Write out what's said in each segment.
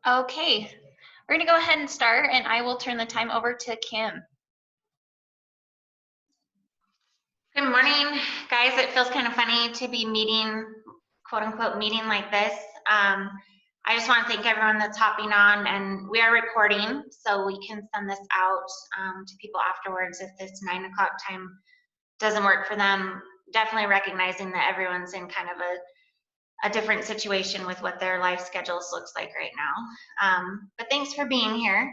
Okay, we're gonna go ahead and start, and I will turn the time over to Kim. Good morning, guys. It feels kind of funny to be meeting, quote unquote, meeting like this. I just want to thank everyone that's hopping on, and we are recording, so we can send this out to people afterwards if this 9 o'clock time doesn't work for them. Definitely recognizing that everyone's in kind of a different situation with what their life schedules looks like right now. But thanks for being here.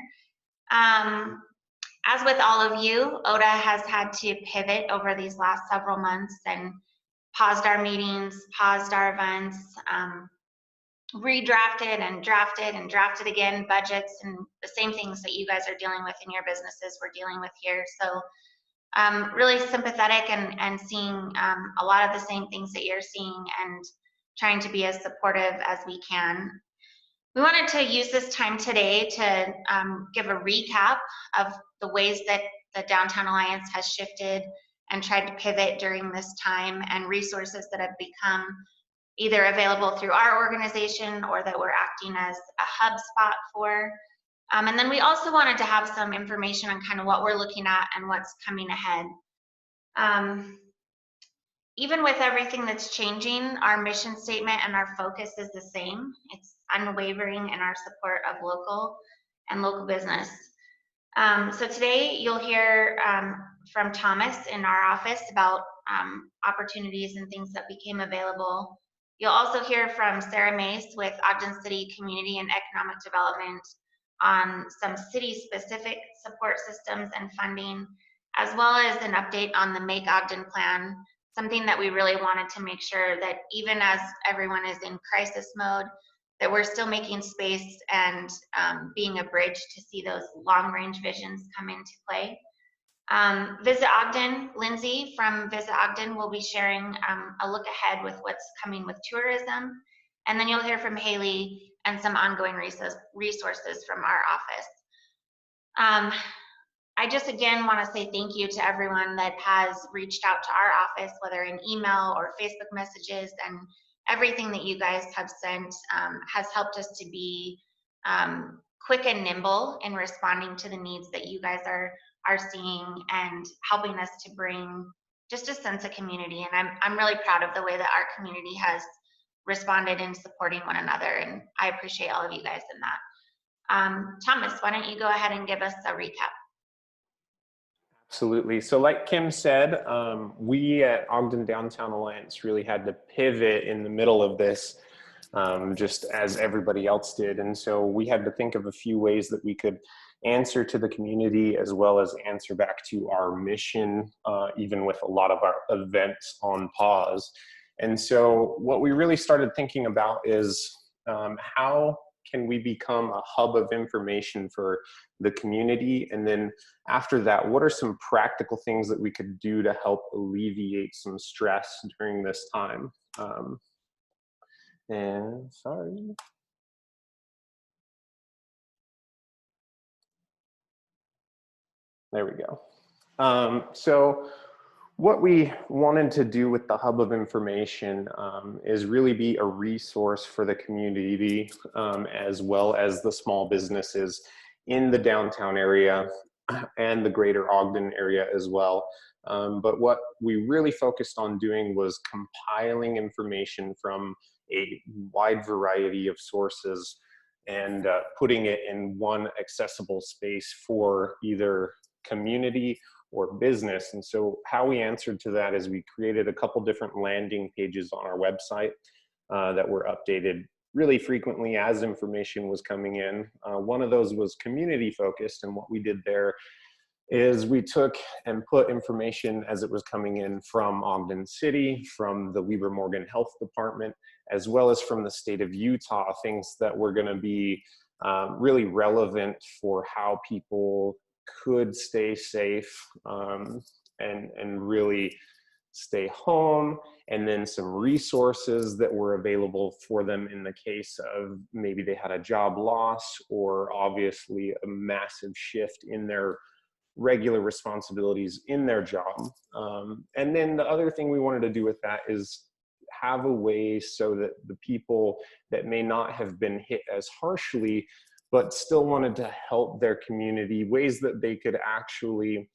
As with all of you, ODA has had to pivot over these last several months and paused our meetings, paused our events, redrafted and drafted again budgets, and the same things that you guys are dealing with in your businesses we're dealing with here. So really sympathetic and seeing a lot of the same things that you're seeing and trying to be as supportive as we can. We wanted to use this time today to give a recap of the ways that the Downtown Alliance has shifted and tried to pivot during this time, and resources that have become either available through our organization or that we're acting as a hub spot for. And then we also wanted to have some information on kind of what we're looking at and what's coming ahead. Even with everything that's changing, our mission statement and our focus is the same. It's unwavering in our support of local and local business. So today you'll hear from Thomas in our office about opportunities and things that became available. You'll also hear from Sarah Mace with Ogden City Community and Economic Development on some city-specific support systems and funding, as well as an update on the MAKE Ogden plan, something that we really wanted to make sure that even as everyone is in crisis mode, that we're still making space and being a bridge to see those long-range visions come into play. Visit Ogden, Lindsay from Visit Ogden will be sharing a look ahead with what's coming with tourism. And then you'll hear from Haley and some ongoing resources from our office. I just again want to say thank you to everyone that has reached out to our office, whether in email or Facebook messages, and everything that you guys have sent has helped us to be quick and nimble in responding to the needs that you guys are seeing, and helping us to bring just a sense of community. And I'm really proud of the way that our community has responded in supporting one another, and I appreciate all of you guys in that. Thomas, why don't you go ahead and give us a recap? Absolutely. So like Kim said, we at Ogden Downtown Alliance really had to pivot in the middle of this, just as everybody else did. And so we had to think of a few ways that we could answer to the community, as well as answer back to our mission, even with a lot of our events on pause. And so what we really started thinking about is how can we become a hub of information for the community? And then after that, what are some practical things that we could do to help alleviate some stress during this time? And sorry. There we go. So what we wanted to do with the hub of information is really be a resource for the community, as well as the small businesses in the downtown area and the greater Ogden area as well. But what we really focused on doing was compiling information from a wide variety of sources and putting it in one accessible space for either community or business. And so how we answered to that is we created a couple different landing pages on our website that were updated really frequently as information was coming in. One of those was community focused, and what we did there is we took and put information as it was coming in from Ogden City, from the Lieber Morgan Health Department, as well as from the state of Utah, things that were going to be really relevant for how people could stay safe and really stay home, and then some resources that were available for them in the case of maybe they had a job loss or obviously a massive shift in their regular responsibilities in their job. And then the other thing we wanted to do with that is have a way so that the people that may not have been hit as harshly, but still wanted to help their community, ways that they could actually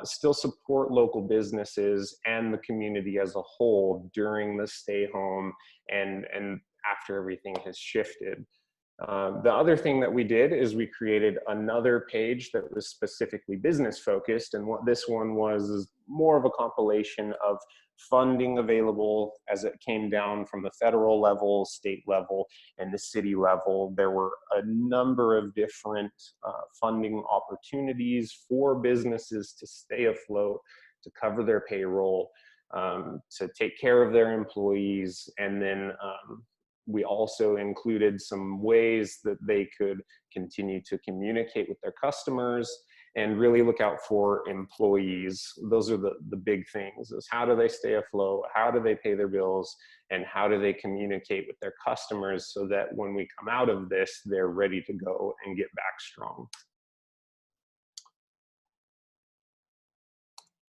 still support local businesses and the community as a whole during the stay home and after everything has shifted. The other thing that we did is we created another page that was specifically business focused, and what this one was is more of a compilation of funding available as it came down from the federal level, state level, and the city level. There were a number of different funding opportunities for businesses to stay afloat, to cover their payroll, to take care of their employees, and then we also included some ways that they could continue to communicate with their customers and really look out for employees. Those are the big things, is how do they stay afloat, how do they pay their bills, and how do they communicate with their customers so that when we come out of this, they're ready to go and get back strong.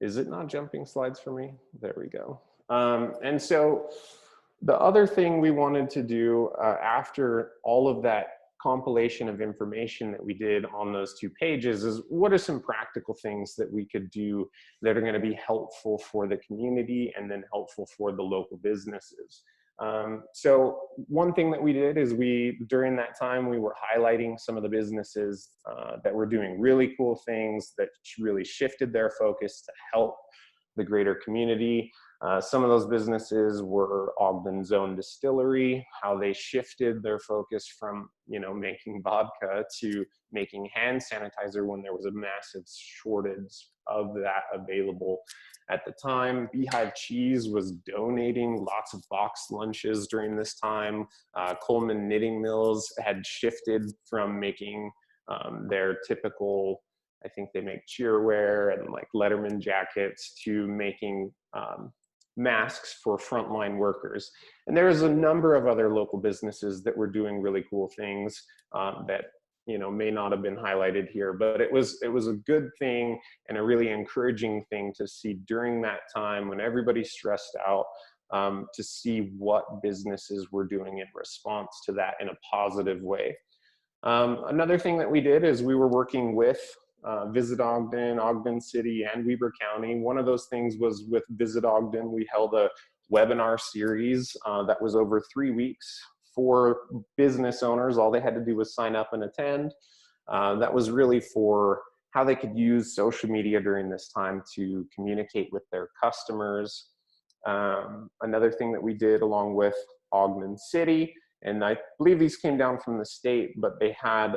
Is it not jumping slides for me? There we go. And so the other thing we wanted to do after all of that compilation of information that we did on those 2 pages is what are some practical things that we could do that are going to be helpful for the community and then helpful for the local businesses. So one thing that we did is during that time, we were highlighting some of the businesses that were doing really cool things that really shifted their focus to help the greater community. Some of those businesses were Ogden's own distillery, how they shifted their focus from, making vodka to making hand sanitizer when there was a massive shortage of that available at the time. Beehive Cheese was donating lots of boxed lunches during this time. Coleman Knitting Mills had shifted from making their typical, I think they make cheerwear and like Letterman jackets, to making masks for frontline workers. And there's a number of other local businesses that were doing really cool things that may not have been highlighted here, but it was a good thing and a really encouraging thing to see during that time when everybody's stressed out, to see what businesses were doing in response to that in a positive way. Another thing that we did is we were working with Visit Ogden, Ogden City, and Weber County. One of those things was with Visit Ogden. We held a webinar series that was over 3 weeks for business owners. All they had to do was sign up and attend. That was really for how they could use social media during this time to communicate with their customers. Another thing that we did along with Ogden City, and I believe these came down from the state, but they had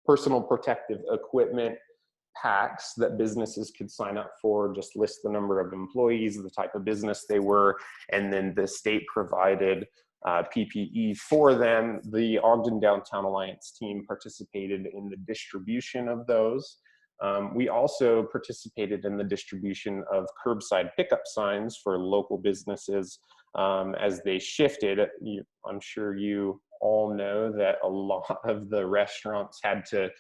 personal protective equipment packs that businesses could sign up for, just list the number of employees, the type of business they were, and then the state provided PPE for them. The Ogden Downtown Alliance team participated in the distribution of those. We also participated in the distribution of curbside pickup signs for local businesses as they shifted. I'm sure you all know that a lot of the restaurants had to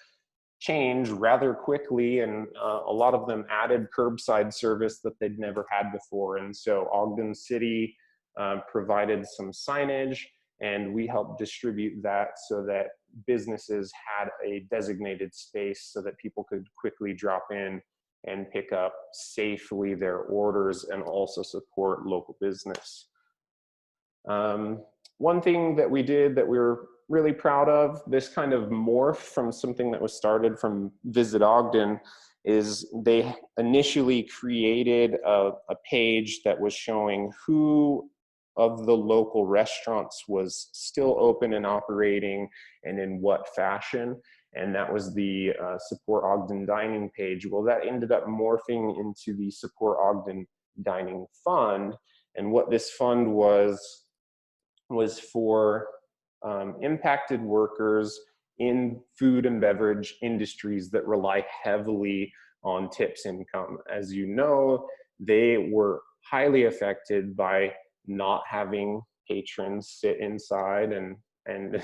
change rather quickly, and a lot of them added curbside service that they'd never had before. And so Ogden City provided some signage, and we helped distribute that so that businesses had a designated space so that people could quickly drop in and pick up safely their orders and also support local business. One thing that we did that we were really proud of, this kind of morph from something that was started from Visit Ogden, is they initially created a page that was showing who of the local restaurants was still open and operating and in what fashion. And that was the Support Ogden Dining page. Well, that ended up morphing into the Support Ogden Dining Fund. And what this fund was for impacted workers in food and beverage industries that rely heavily on tips income. As you know, they were highly affected by not having patrons sit inside and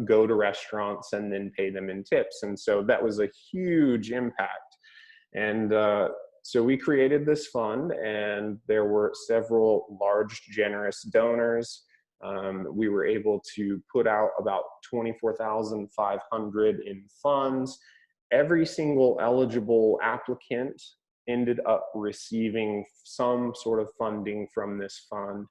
go to restaurants and then pay them in tips. And so that was a huge impact. And So we created this fund, and there were several large, generous donors. We were able to put out about $24,500 in funds. Every single eligible applicant ended up receiving some sort of funding from this fund.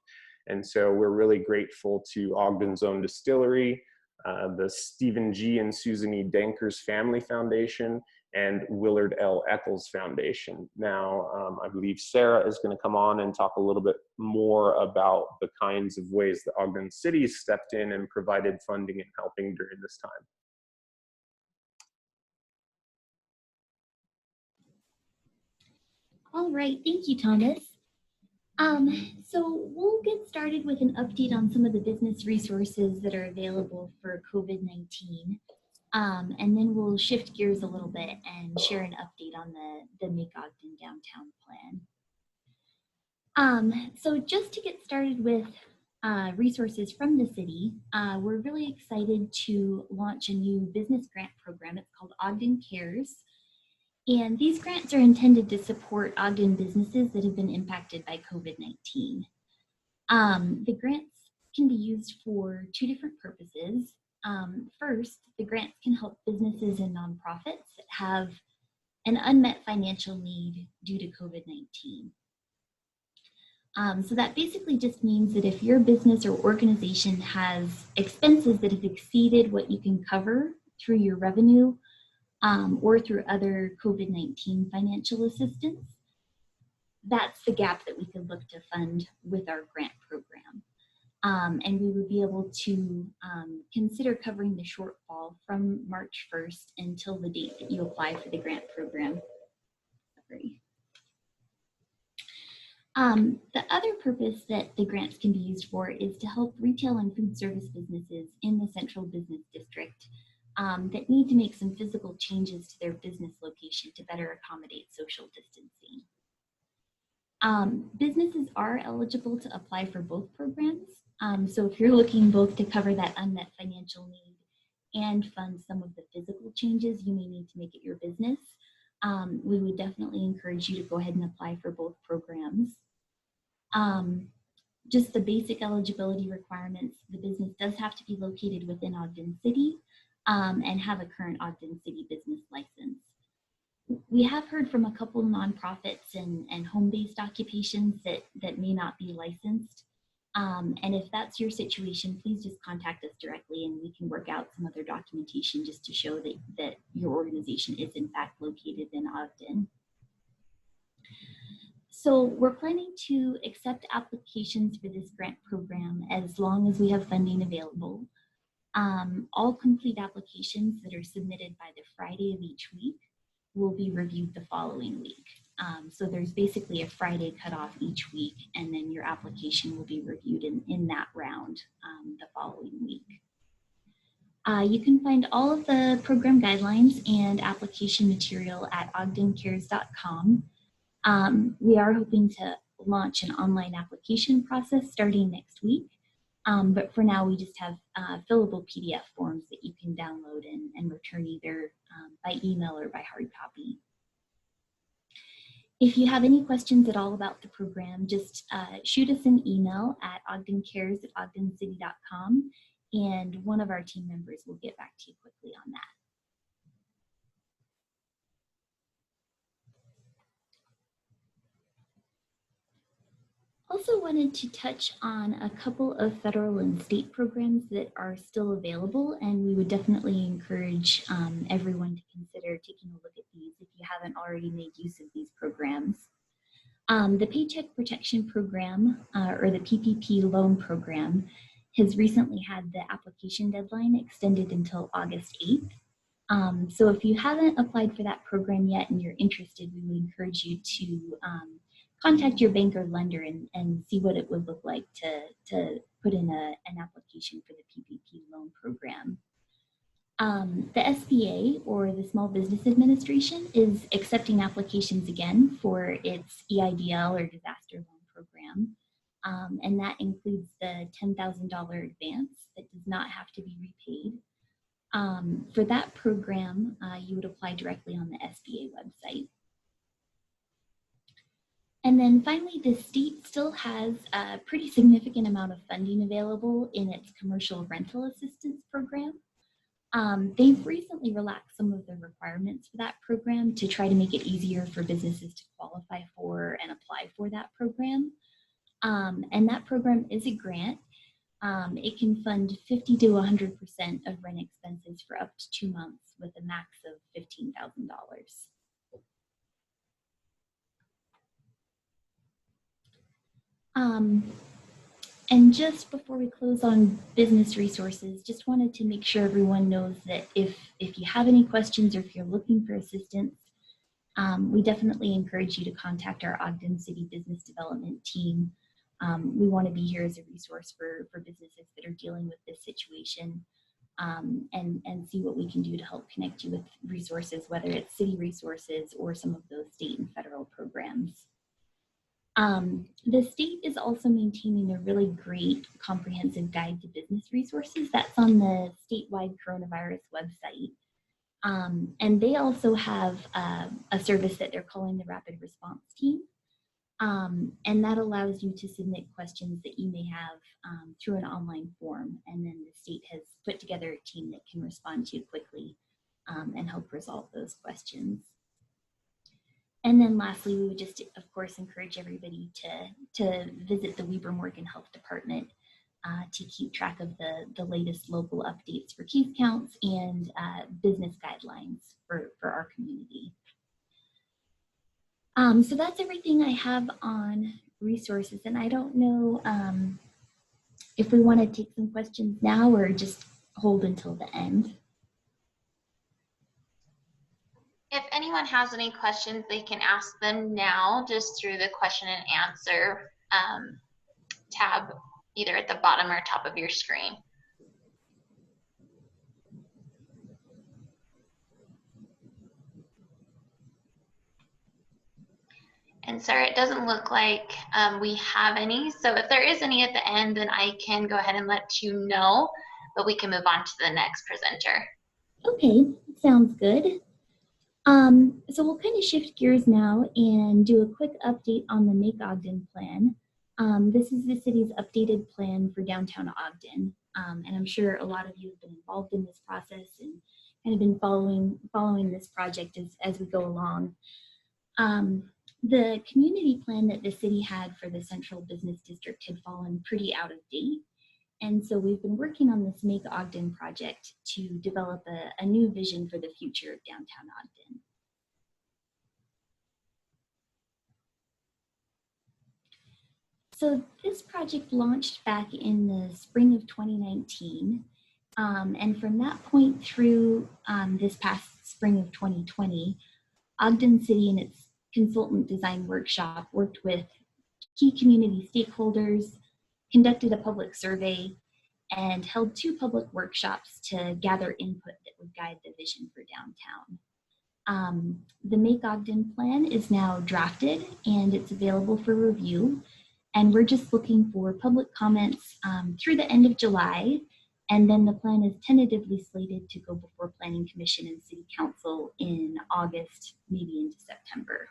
And so we're really grateful to Ogden's Own Distillery, the Stephen G. and Susan E. Dankers Family Foundation, and Willard L. Eccles Foundation. Now, I believe Sarah is going to come on and talk a little bit more about the kinds of ways that Ogden City stepped in and provided funding and helping during this time. All right, thank you, Thomas. So we'll get started with an update on some of the business resources that are available for COVID-19. And then we'll shift gears a little bit and share an update on the MAKE Ogden downtown plan. So just to get started with resources from the city, we're really excited to launch a new business grant program. It's called Ogden Cares. And these grants are intended to support Ogden businesses that have been impacted by COVID-19. The grants can be used for two different purposes. First, the grants can help businesses and nonprofits that have an unmet financial need due to COVID-19. So that basically just means that if your business or organization has expenses that have exceeded what you can cover through your revenue, or through other COVID-19 financial assistance, that's the gap that we could look to fund with our grant program. And we would be able to consider covering the shortfall from March 1st until the date that you apply for the grant program. The other purpose that the grants can be used for is to help retail and food service businesses in the Central Business District that need to make some physical changes to their business location to better accommodate social distancing. Businesses are eligible to apply for both programs. So if you're looking both to cover that unmet financial need and fund some of the physical changes you may need to make at your business, we would definitely encourage you to go ahead and apply for both programs. Just the basic eligibility requirements: the business does have to be located within Ogden City and have a current Ogden City business license. We have heard from a couple nonprofits and home-based occupations that may not be licensed. And if that's your situation, please just contact us directly and we can work out some other documentation just to show that your organization is in fact located in Ogden. So we're planning to accept applications for this grant program as long as we have funding available. All complete applications that are submitted by the Friday of each week will be reviewed the following week. So there's basically a Friday cutoff each week, and then your application will be reviewed in that round the following week. You can find all of the program guidelines and application material at ogdencares.com. We are hoping to launch an online application process starting next week. But for now, we just have fillable PDF forms that you can download and return either by email or by hard copy. If you have any questions at all about the program, just shoot us an email at ogdencares@ogdencity.com, and one of our team members will get back to you quickly on that. Also wanted to touch on a couple of federal and state programs that are still available, and we would definitely encourage everyone to consider taking a look at these if you haven't already made use of these programs. The Paycheck Protection Program, or the PPP loan program, has recently had the application deadline extended until August 8th. So if you haven't applied for that program yet and you're interested, we would encourage you to contact your bank or lender and see what it would look like to put in an application for the PPP loan program. The SBA, or the Small Business Administration, is accepting applications again for its EIDL, or disaster loan program. And that includes the $10,000 advance that does not have to be repaid. For that program, you would apply directly on the SBA website. And then finally, the state still has a pretty significant amount of funding available in its commercial rental assistance program. They've recently relaxed some of the requirements for that program to try to make it easier for businesses to qualify for and apply for that program. And that program is a grant. It can fund 50 to 100% of rent expenses for up to 2 months with a max of $15,000. And just before we close on business resources, just wanted to make sure everyone knows that if you have any questions or if you're looking for assistance, we definitely encourage you to contact our Ogden City Business Development team. We want to be here as a resource for businesses that are dealing with this situation, and see what we can do to help connect you with resources, whether it's city resources or some of those state and federal programs. The state is also maintaining a really great comprehensive guide to business resources that's on the statewide coronavirus website. And they also have a service that they're calling the Rapid Response Team. And that allows you to submit questions that you may have through an online form. And then the state has put together a team that can respond to you quickly and help resolve those questions. And then lastly, we would just, of course, encourage everybody to visit the Weber Morgan Health Department to keep track of the latest local updates for case counts and business guidelines for our community. So that's everything I have on resources. And I don't know if we want to take some questions now or just hold until the end. If anyone has any questions, they can ask them now just through the question and answer tab, either at the bottom or top of your screen. And Sarah, it doesn't look like we have any. So if there is any at the end, then I can go ahead and let you know, but we can move on to the next presenter. Okay, sounds good. So we'll kind of shift gears now and do a quick update on the MAKE Ogden plan. This is the city's updated plan for downtown Ogden. And I'm sure a lot of you have been involved in this process and kind of been following this project as we go along. The community plan that the city had for the central business district had fallen pretty out of date. And so we've been working on this MAKE Ogden project to develop a new vision for the future of downtown Ogden. So this project launched back in the spring of 2019. And from that point through this past spring of 2020, Ogden City and its consultant design workshop worked with key community stakeholders, conducted a public survey, and held 2 public workshops to gather input that would guide the vision for downtown. The MAKE Ogden plan is now drafted and it's available for review. And we're just looking for public comments through the end of July. And then the plan is tentatively slated to go before Planning Commission and City Council in August, maybe into September.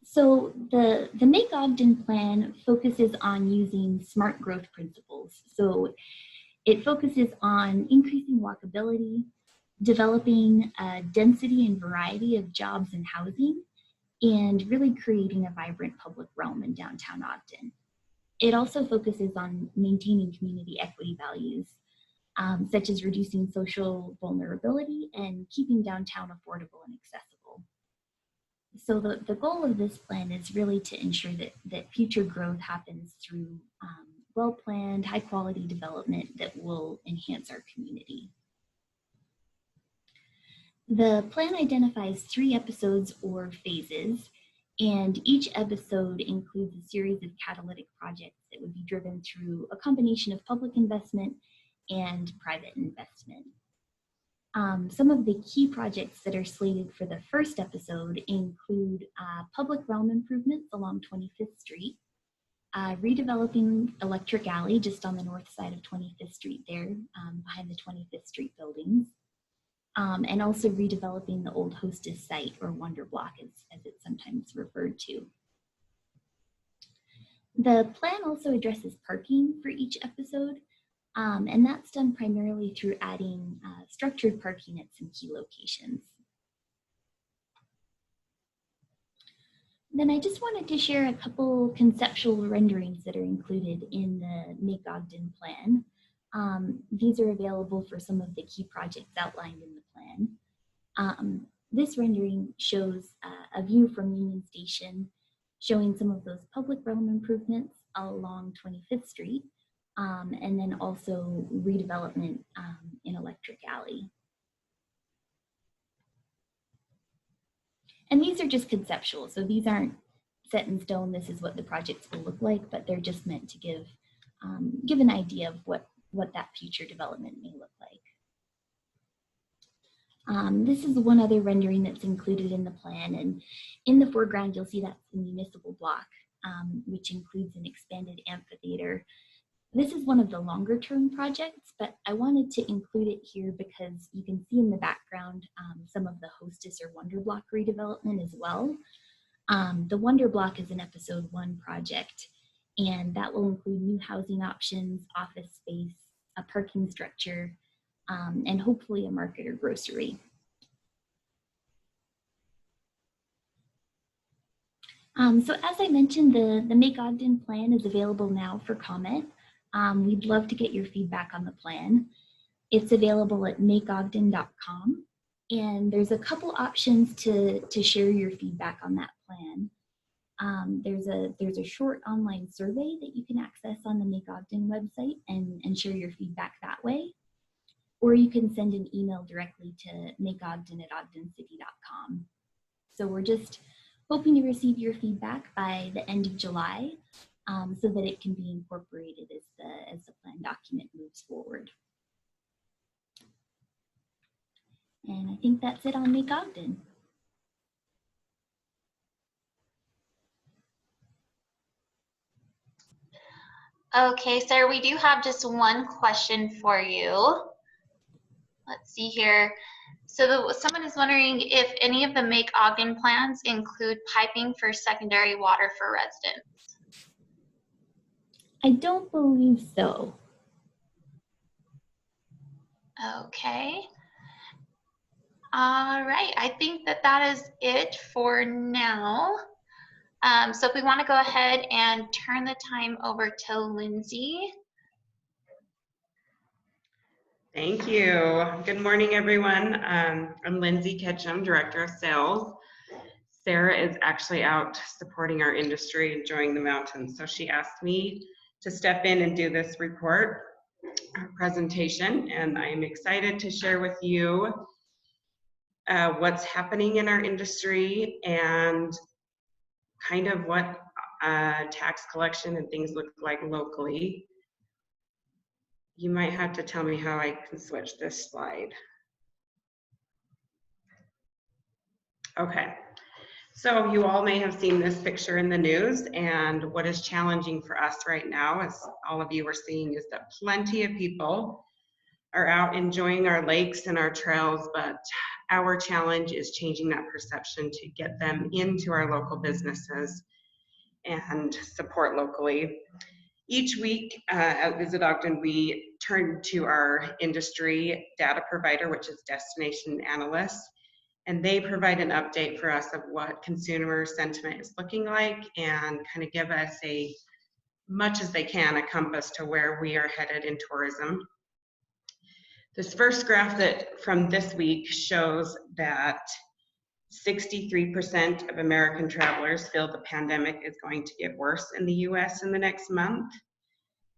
So the MAKE Ogden plan focuses on using smart growth principles. So it focuses on increasing walkability, developing a density and variety of jobs and housing, and really creating a vibrant public realm in downtown Ogden. It also focuses on maintaining community equity values, such as reducing social vulnerability and keeping downtown affordable and accessible. So the goal of this plan is really to ensure that future growth happens through well-planned, high-quality development that will enhance our community. The plan identifies 3 episodes or phases, and each episode includes a series of catalytic projects that would be driven through a combination of public investment and private investment. Some of the key projects that are slated for the first episode include public realm improvements along 25th Street, redeveloping Electric Alley just on the north side of 25th Street there, behind the 25th Street buildings, and also redeveloping the old Hostess site, or Wonder Block as it's sometimes referred to. The plan also addresses parking for each episode, and that's done primarily through adding structured parking at some key locations. Then I just wanted to share a couple conceptual renderings that are included in the MAKE Ogden plan. These are available for some of the key projects outlined in the plan. This rendering shows a view from Union Station, showing some of those public realm improvements along 25th Street, and then also redevelopment in Electric Alley. And these are just conceptual, so these aren't set in stone. This is what the projects will look like, but they're just meant to give an idea of what that future development may look like. This is one other rendering that's included in the plan, and in the foreground you'll see that's the municipal block, which includes an expanded amphitheater. This is one of the longer term projects, but I wanted to include it here because you can see in the background some of the Hostess or Wonder Block redevelopment as well. The Wonder Block is an episode 1 project, and that will include new housing options, office space, a parking structure, and hopefully a market or grocery. So as I mentioned, the MAKE Ogden plan is available now for comment. We'd love to get your feedback on the plan. It's available at makeogden.com, and there's a couple options to share your feedback on that plan. There's a short online survey that you can access on the MAKE Ogden website and share your feedback that way. Or you can send an email directly to makeogden@ogdencity.com. So we're just hoping to receive your feedback by the end of July, so that it can be incorporated as the plan document moves forward. And I think that's it on MAKE Ogden. Okay, Sarah, we do have just one question for you. Let's see here. So someone is wondering if any of the MAKE Ogden plans include piping for secondary water for residents. I don't believe so. Okay. All right, I think that is it for now. So if we want to go ahead and turn the time over to Lindsay. Thank you. Good morning, everyone. I'm Lindsay Ketchum, Director of Sales. Sarah is actually out supporting our industry, enjoying the mountains. So she asked me to step in and do this report presentation, and I'm excited to share with you what's happening in our industry and kind of what tax collection and things look like locally. You might have to tell me how I can switch this slide. Okay, so you all may have seen this picture in the news, and what is challenging for us right now, as all of you are seeing, is that plenty of people are out enjoying our lakes and our trails, but our challenge is changing that perception to get them into our local businesses and support locally. Each week at Visit Ogden, we turn to our industry data provider, which is Destination Analysts, and they provide an update for us of what consumer sentiment is looking like and kind of give us a, much as they can, a compass to where we are headed in tourism. This first graph from this week shows that 63% of American travelers feel the pandemic is going to get worse in the US in the next month,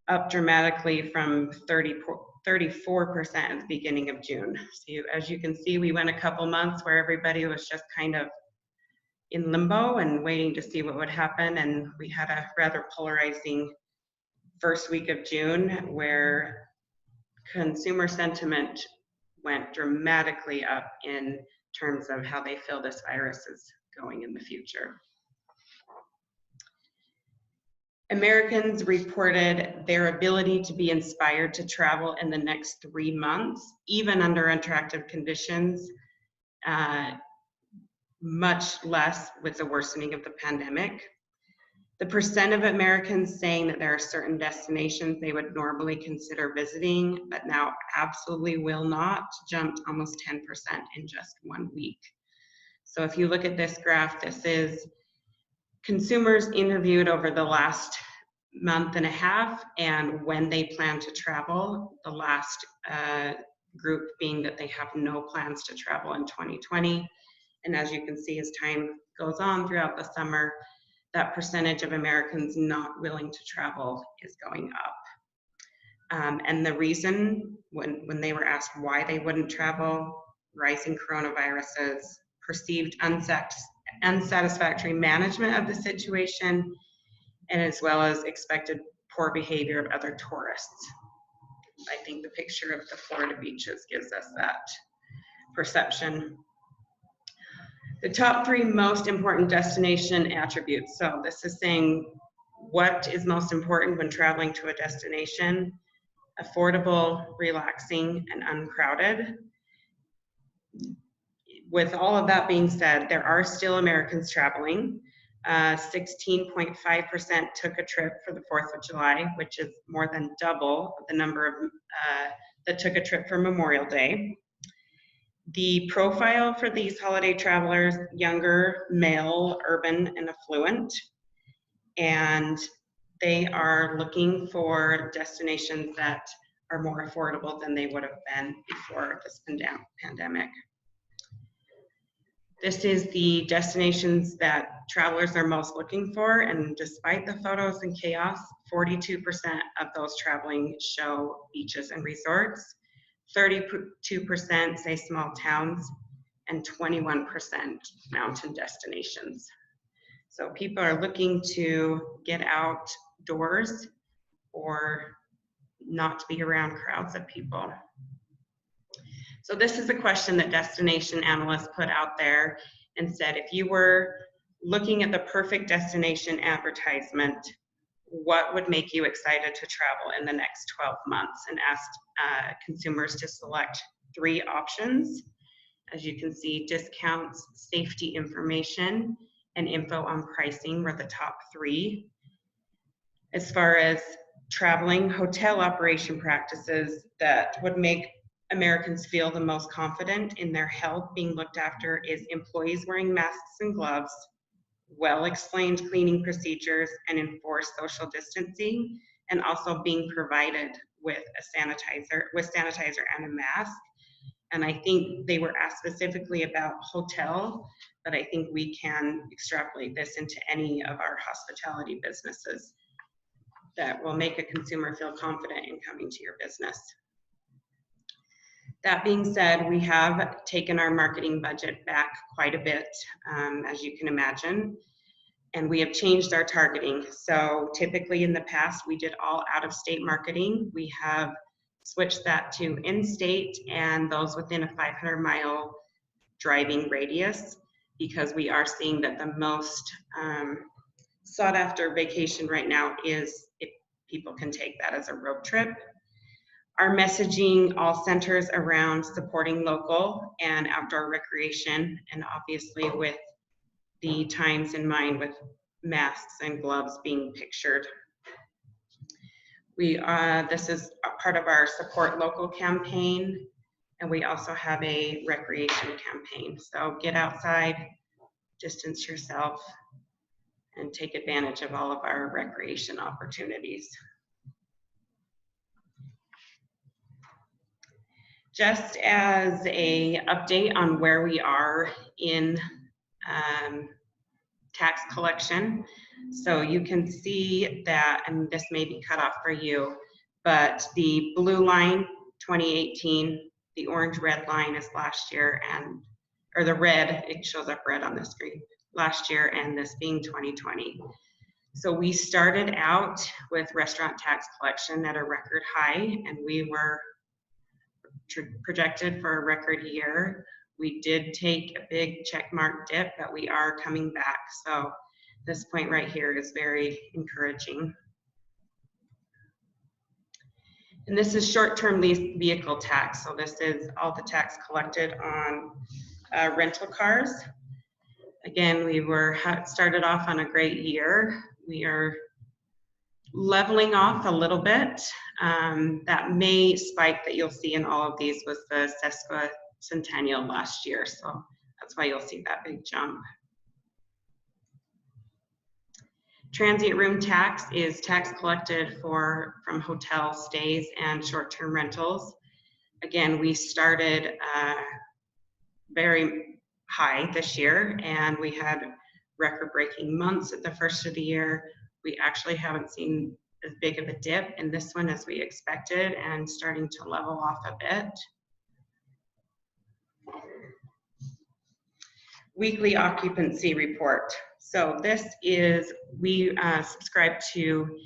up dramatically from 34% at the beginning of June. So as you can see, we went a couple months where everybody was just kind of in limbo and waiting to see what would happen, and we had a rather polarizing first week of June where consumer sentiment went dramatically up in terms of how they feel this virus is going in the future. Americans reported their ability to be inspired to travel in the next 3 months, even under attractive conditions, much less with the worsening of the pandemic. The percent of Americans saying that there are certain destinations they would normally consider visiting, but now absolutely will not, jumped almost 10% in just 1 week. So if you look at this graph, this is consumers interviewed over the last month and a half and when they plan to travel, the last group being that they have no plans to travel in 2020. And as you can see, as time goes on throughout the summer, that percentage of Americans not willing to travel is going up. And the reason, when they were asked why they wouldn't travel, rising coronaviruses, perceived unsatisfactory management of the situation, and as well as expected poor behavior of other tourists. I think the picture of the Florida beaches gives us that perception. The top 3 most important destination attributes. So this is saying what is most important when traveling to a destination: affordable, relaxing, and uncrowded. With all of that being said, there are still Americans traveling. 16.5% took a trip for the 4th of July, which is more than double the number of that took a trip for Memorial Day. The profile for these holiday travelers: younger, male, urban, and affluent. And they are looking for destinations that are more affordable than they would have been before this pandemic. This is the destinations that travelers are most looking for, and despite the photos and chaos, 42% of those traveling show beaches and resorts, 32% say small towns, and 21% mountain destinations. So people are looking to get outdoors or not to be around crowds of people. So this is a question that destination analysts put out there and said, if you were looking at the perfect destination advertisement, what would make you excited to travel in the next 12 months? And asked consumers to select 3 options. As you can see, discounts, safety information, and info on pricing were the top 3. As far as traveling, hotel operation practices that would make Americans feel the most confident in their health being looked after is employees wearing masks and gloves, well-explained cleaning procedures, and enforced social distancing, and also being provided with a sanitizer and a mask. And I think they were asked specifically about hotel, but I think we can extrapolate this into any of our hospitality businesses that will make a consumer feel confident in coming to your business. That being said, we have taken our marketing budget back quite a bit, as you can imagine, and we have changed our targeting. So typically in the past, we did all out-of-state marketing. We have switched that to in-state and those within a 500-mile driving radius, because we are seeing that the most sought-after vacation right now is if people can take that as a road trip. Our messaging all centers around supporting local and outdoor recreation, and obviously with the times in mind with masks and gloves being pictured. This is a part of our Support Local campaign, and we also have a recreation campaign. So get outside, distance yourself, and take advantage of all of our recreation opportunities. Just as an update on where we are in tax collection. So you can see that, and this may be cut off for you, but the blue line, 2018, the orange red line is last year, or the red, it shows up red on the screen, last year, and this being 2020. So we started out with restaurant tax collection at a record high, and we were projected for a record year. We did take a big check mark dip, but we are coming back. So this point right here is very encouraging. And this is short-term lease vehicle tax. So this is all the tax collected on rental cars. Again, we started off on a great year. We are leveling off a little bit. That May spike that you'll see in all of these was the sesquicentennial last year. So that's why you'll see that big jump. Transient room tax is tax collected from hotel stays and short-term rentals. Again, we started very high this year, and we had record-breaking months at the first of the year. We actually haven't seen as big of a dip in this one as we expected, and starting to level off a bit. Weekly occupancy report. So this is, we subscribe to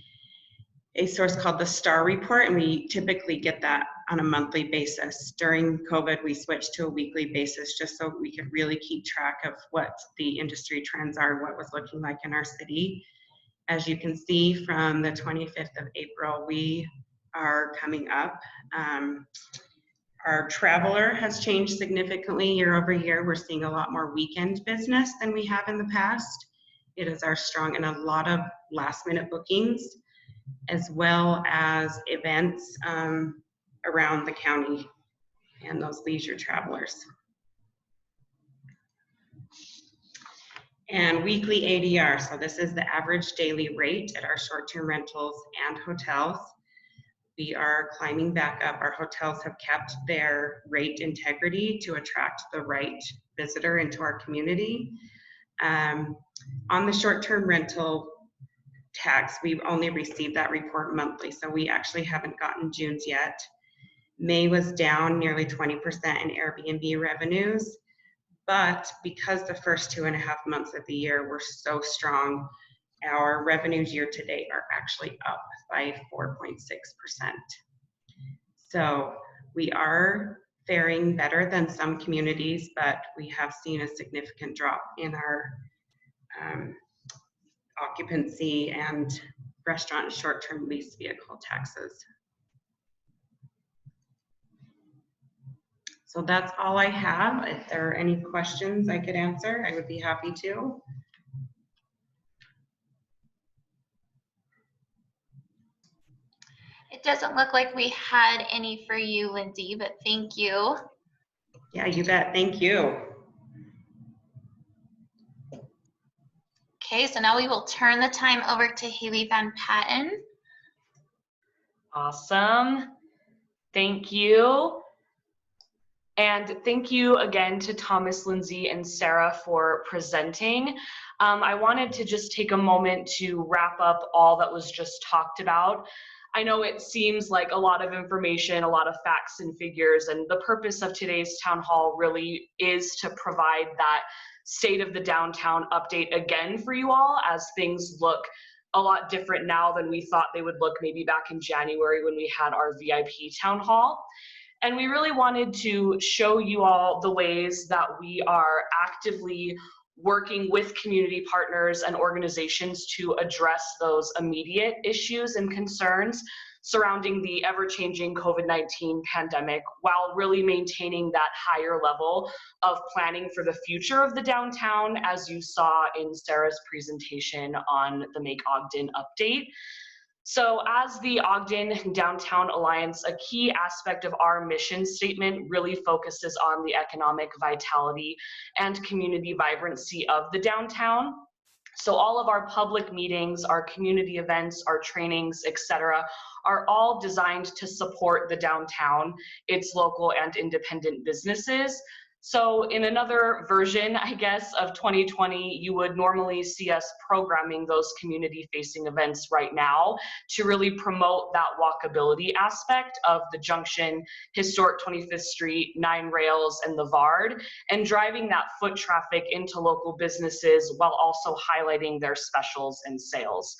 a source called the STAR report, and we typically get that on a monthly basis. During COVID, we switched to a weekly basis just so we could really keep track of what the industry trends are, what was looking like in our city. As you can see from the 25th of April, we are coming up. Our traveler has changed significantly year over year. We're seeing a lot more weekend business than we have in the past. It is our strong and a lot of last minute bookings, as well as events around the county and those leisure travelers. And weekly ADR, so this is the average daily rate at our short-term rentals and hotels. We are climbing back up. Our hotels have kept their rate integrity to attract the right visitor into our community. On the short-term rental tax, we've only received that report monthly, so we actually haven't gotten June's yet. May was down nearly 20% in Airbnb revenues, but because the first 2.5 months of the year were so strong, our revenues year to date are actually up by 4.6%. So we are faring better than some communities, but we have seen a significant drop in our occupancy and restaurant and short-term lease vehicle taxes. So that's all I have. If there are any questions I could answer, I would be happy to. It doesn't look like we had any for you, Lindsay, but thank you. Yeah, you bet. Thank you. Okay, so now we will turn the time over to Haley Van Patten. Awesome. Thank you. And thank you again to Thomas, Lindsay, and Sarah for presenting. I wanted to just take a moment to wrap up all that was just talked about. I know it seems like a lot of information, a lot of facts and figures, and the purpose of today's town hall really is to provide that state of the downtown update again for you all, as things look a lot different now than we thought they would look maybe back in January when we had our VIP town hall. And we really wanted to show you all the ways that we are actively working with community partners and organizations to address those immediate issues and concerns surrounding the ever-changing COVID-19 pandemic, while really maintaining that higher level of planning for the future of the downtown, as you saw in Sarah's presentation on the MAKE Ogden update. So as the Ogden Downtown Alliance, a key aspect of our mission statement really focuses on the economic vitality and community vibrancy of the downtown. So all of our public meetings, our community events, our trainings, etc., are all designed to support the downtown, its local and independent businesses. So in another version, I guess, of 2020, you would normally see us programming those community-facing events right now to really promote that walkability aspect of the Junction, historic 25th Street, 9 Rails, and the Vard, and driving that foot traffic into local businesses while also highlighting their specials and sales.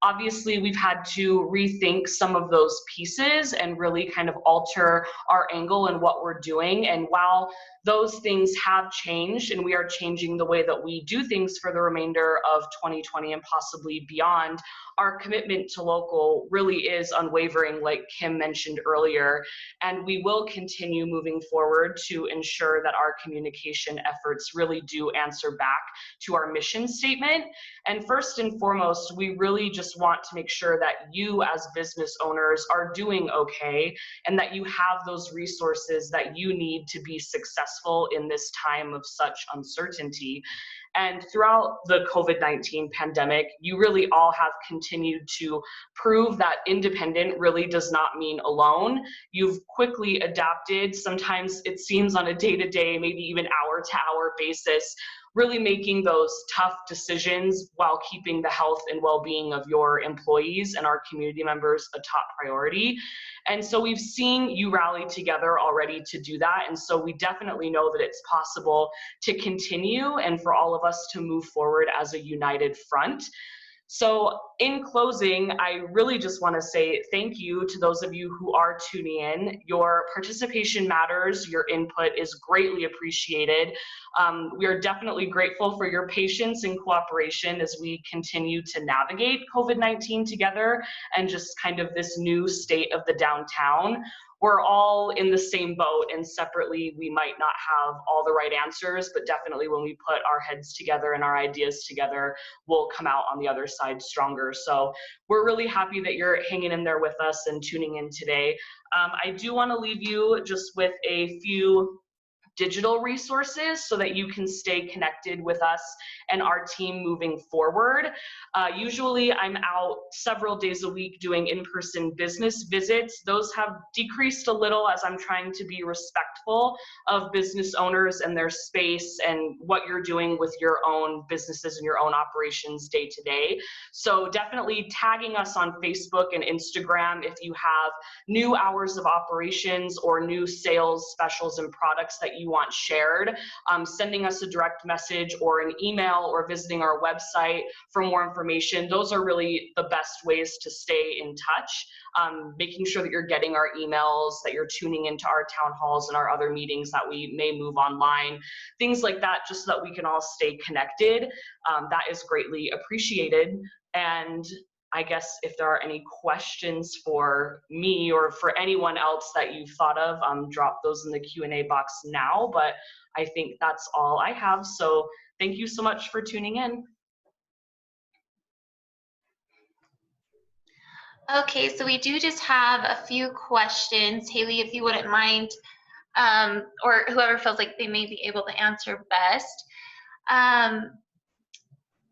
obviously we've had to rethink some of those pieces and really kind of alter our angle and what we're doing. And while those things have changed and we are changing the way that we do things for the remainder of 2020 and possibly beyond, our commitment to local really is unwavering, like Kim mentioned earlier, and we will continue moving forward to ensure that our communication efforts really do answer back to our mission statement. And first and foremost, we really just want to make sure that you as business owners are doing okay and that you have those resources that you need to be successful in this time of such uncertainty. And throughout the COVID-19 pandemic, you really all have continued to prove that independent really does not mean alone. You've quickly adapted, sometimes it seems on a day-to-day, maybe even hour-to-hour basis, really making those tough decisions while keeping the health and well-being of your employees and our community members a top priority. And so we've seen you rally together already to do that. And so we definitely know that it's possible to continue and for all of us to move forward as a united front. So in closing, I really just want to say thank you to those of you who are tuning in. Your participation matters. Your input is greatly appreciated. We are definitely grateful for your patience and cooperation as we continue to navigate COVID-19 together and just kind of this new state of the downtown. We're all in the same boat, and separately we might not have all the right answers, but definitely when we put our heads together and our ideas together, we'll come out on the other side stronger. So we're really happy that you're hanging in there with us and tuning in today. I do want to leave you just with a few digital resources so that you can stay connected with us and our team moving forward. Usually I'm out several days a week doing in-person business visits. Those have decreased a little as I'm trying to be respectful of business owners and their space and what you're doing with your own businesses and your own operations day to day. So definitely tagging us on Facebook and Instagram if you have new hours of operations or new sales specials and products that you want shared, sending us a direct message or an email or visiting our website for more information. Those are really the best ways to stay in touch, making sure that you're getting our emails, that you're tuning into our town halls and our other meetings that we may move online, things like that, just so that we can all stay connected. That is greatly appreciated. And I guess if there are any questions for me or for anyone else that you've thought of, drop those in the Q&A box now, but I think that's all I have. So thank you so much for tuning in. Okay, so we do just have a few questions. Haley, if you wouldn't mind, or whoever feels like they may be able to answer best.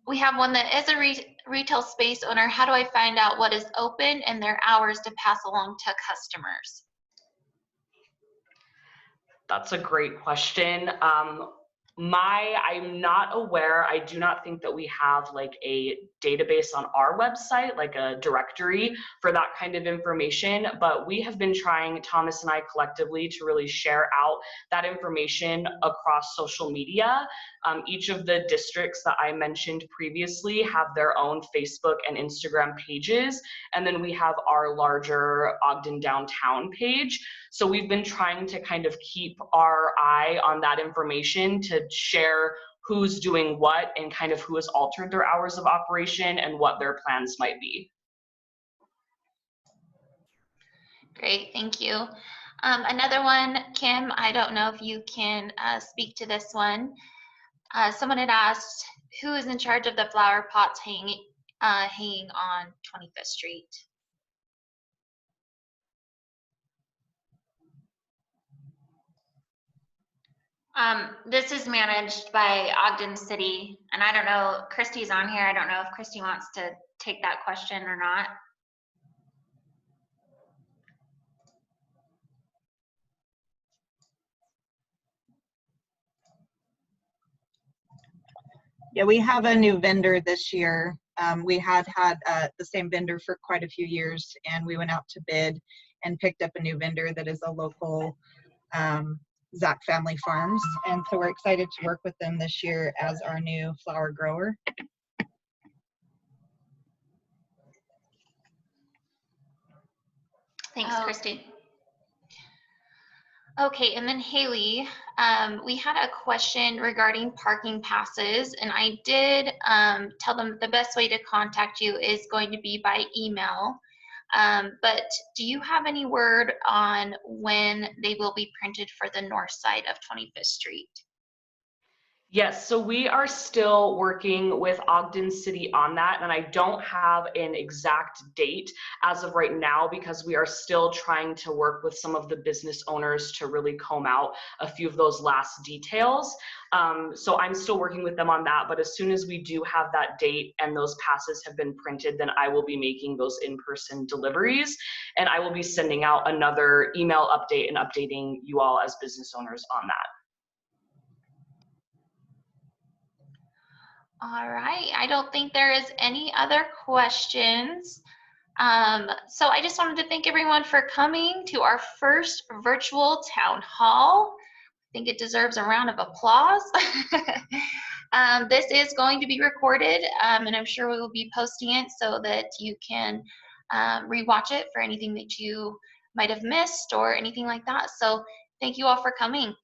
We have one that is a retail space owner. How do I find out what is open and their hours to pass along to customers? That's a great question. I'm not aware, I do not think that we have like a database on our website, like a directory for that kind of information, but we have been trying, Thomas and I collectively, to really share out that information across social media. Each of the districts that I mentioned previously have their own Facebook and Instagram pages, and then we have our larger Ogden downtown page. So we've been trying to kind of keep our eye on that information to share who's doing what and kind of who has altered their hours of operation and what their plans might be. Great, thank you. Another one, Kim, I don't know if you can speak to this one. Someone had asked, who is in charge of the flower pots hanging on 25th Street? This is managed by Ogden City, and I don't know, Christy's on here. I don't know if Christy wants to take that question or not. Yeah, we have a new vendor this year. We had the same vendor for quite a few years, and we went out to bid and picked up a new vendor that is a local Zach Family Farms, and so we're excited to work with them this year as our new flower grower. Thanks, Oh. Christine. Okay, and then Haley, we had a question regarding parking passes, and I did tell them the best way to contact you is going to be by email. But do you have any word on when they will be printed for the north side of 25th Street? Yes, so we are still working with Ogden City on that, and I don't have an exact date as of right now because we are still trying to work with some of the business owners to really comb out a few of those last details. So I'm still working with them on that, but as soon as we do have that date and those passes have been printed, then I will be making those in-person deliveries, and I will be sending out another email update and updating you all as business owners on that. All right, I don't think there is any other questions. So I just wanted to thank everyone for coming to our first virtual town hall. I think it deserves a round of applause. This is going to be recorded, and I'm sure we will be posting it so that you can rewatch it for anything that you might have missed or anything like that. So thank you all for coming.